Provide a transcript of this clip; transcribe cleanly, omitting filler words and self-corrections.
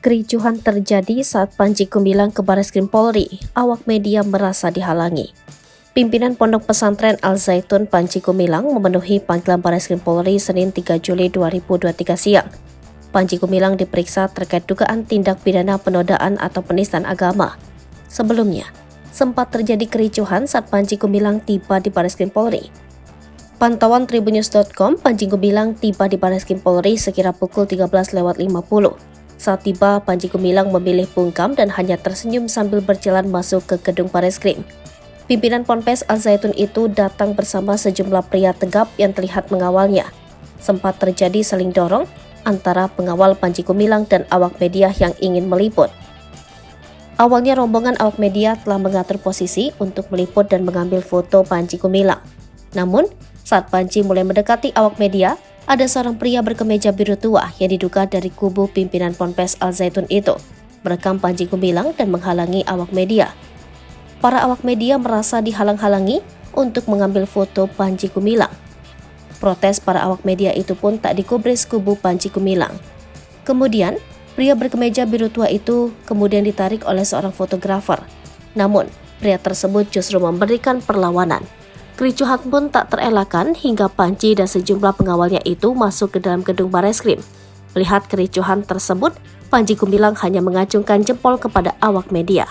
Kericuhan terjadi saat Panji Gumilang ke Bareskrim Polri. Awak media merasa dihalangi. Pimpinan Pondok Pesantren Al Zaitun Panji Gumilang memenuhi panggilan Bareskrim Polri Senin 3 Juli 2023 siang. Panji Gumilang diperiksa terkait dugaan tindak pidana penodaan atau penistaan agama. Sebelumnya, sempat terjadi kericuhan saat Panji Gumilang tiba di Bareskrim Polri. Pantauan Tribunnews.com, Panji Gumilang tiba di Bareskrim Polri sekira pukul 13.50. Saat tiba, Panji Gumilang memilih bungkam dan hanya tersenyum sambil berjalan masuk ke gedung Bareskrim. Pimpinan Ponpes Al Zaitun itu datang bersama sejumlah pria tegap yang terlihat mengawalnya. Sempat terjadi saling dorong antara pengawal Panji Gumilang dan awak media yang ingin meliput. Awalnya rombongan awak media telah mengatur posisi untuk meliput dan mengambil foto Panji Gumilang. Namun, saat Panji mulai mendekati awak media, ada seorang pria berkemeja biru tua yang diduga dari kubu pimpinan Ponpes Al Zaitun itu merekam Panji Gumilang dan menghalangi awak media. Para awak media merasa dihalang-halangi untuk mengambil foto Panji Gumilang. Protes para awak media itu pun tak digubris kubu Panji Gumilang. Kemudian, pria berkemeja biru tua itu kemudian ditarik oleh seorang fotografer. Namun, pria tersebut justru memberikan perlawanan. Kericuhan pun tak terelakkan hingga Panji dan sejumlah pengawalnya itu masuk ke dalam gedung Bareskrim. Melihat kericuhan tersebut, Panji Gumilang hanya mengacungkan jempol kepada awak media.